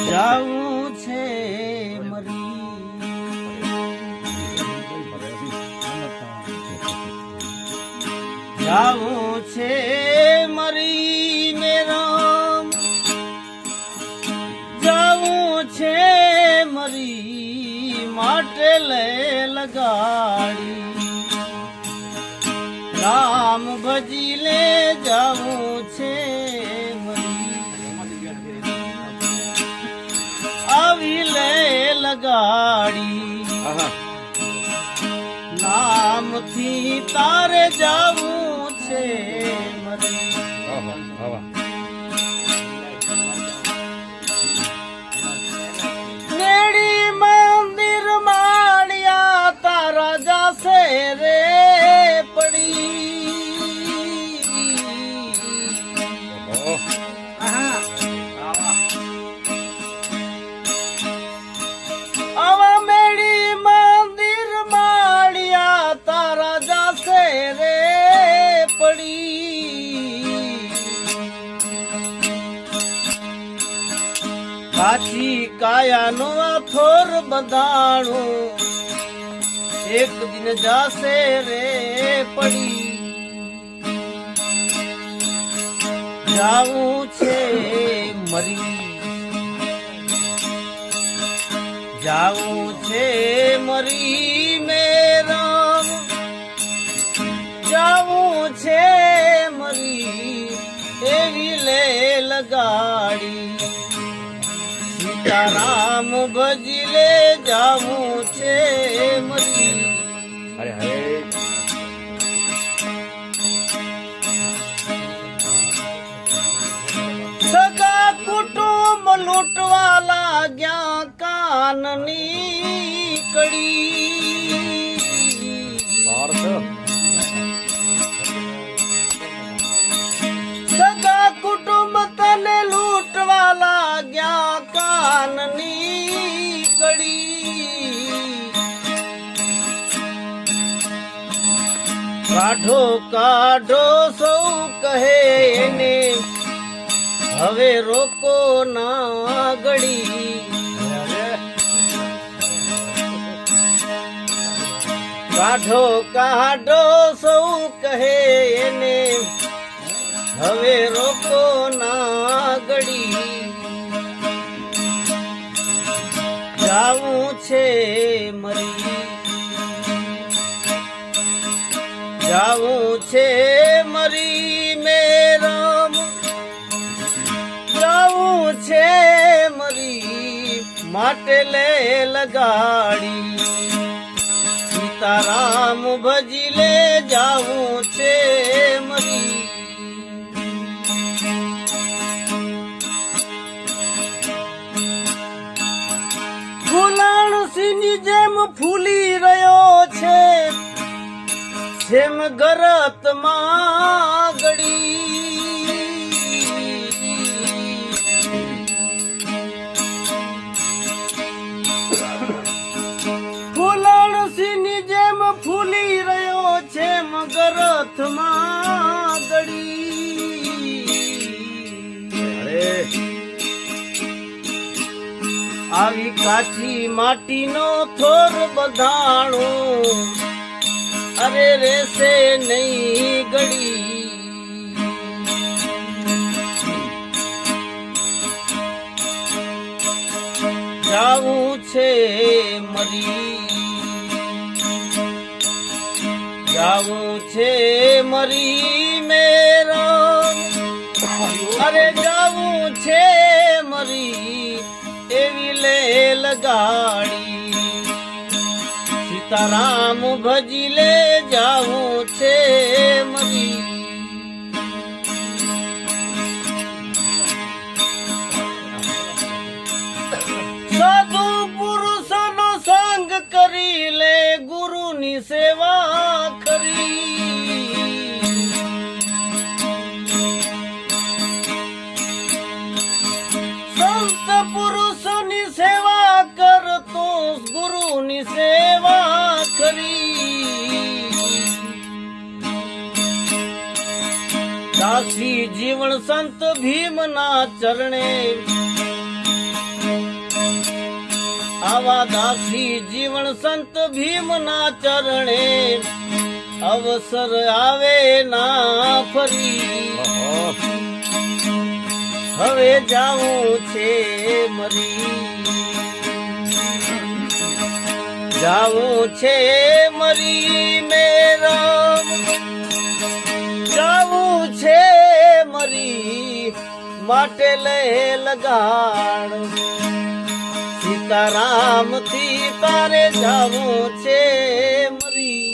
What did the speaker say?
જાવું છે મરી જાવું છે મરી મેરામ જાવું છે મરી માટે લે લગાડી રામ ભજી લે જાવું છે આવી લે લગાડી નામથી તારે જાવું છે મરી મેળી મંદિર માળિયા તારા જાશે રે પડી આવા મેળી મંદિર માળિયા તારા જાશે રે પડી કાચી કાયાનો આ થોર બંધાણું એક દિન જાશે રે પડી જાવું છે મરી જાવું છે મરી મેરામ જાવું છે મરી એવી લે લગાડી સીતારામ ભજી લે જાવું છે મરી હરે હરે સગા કુટુંબ લૂંટવા લાગ્યા કાનની કડી સગા કુટુંબ તને લૂંટવા લાગ્યા કાનની કડી કાઢો કાઢો સૌ કહે એને હવે રોકો ના ગળી કાઢો કાઢો સૌ કહે એને હવે રોકો ના ગળી જાવું છે મરી જાવું છે મરી મેરામ જાવું છે મરી માટે લે લગાડી સીતારામ ભજી લે જાવું છે મરી ફૂલાણ સિંહની જેમ ફૂલી રહ્યો છે જેમ ગરત માં ગળી ફૂલાણ સિંહની જેમ ફૂલી રહ્યો છે મગરથ માં ગળી આવી કાચી માટીનો થોર બંધાણો અરે રેસે નહીં ગળી જાવું છે મરી જાવું છે મરી મેરા અરે જાવું છે મરી એવી લે લગાડી સીતારામ ભજી લે જાવું છે મરી સાધુ પુરુષનો સંગ કરી લે ગુરુની સેવા કરી સંત પુરુષની સેવા કરતો ગુરુની સેવા કરી દાસી જીવન સંત ભીમના ચરણે આવા દાસી જીવન સંત ભીમના ચરણે અવસર આવે ના ફરી હવે જાવું છે મરી જાવું છે મરી મેરા જાવું છે મરી માટે લે લગાડ સીતારામ થી તારે જાવું છે મરી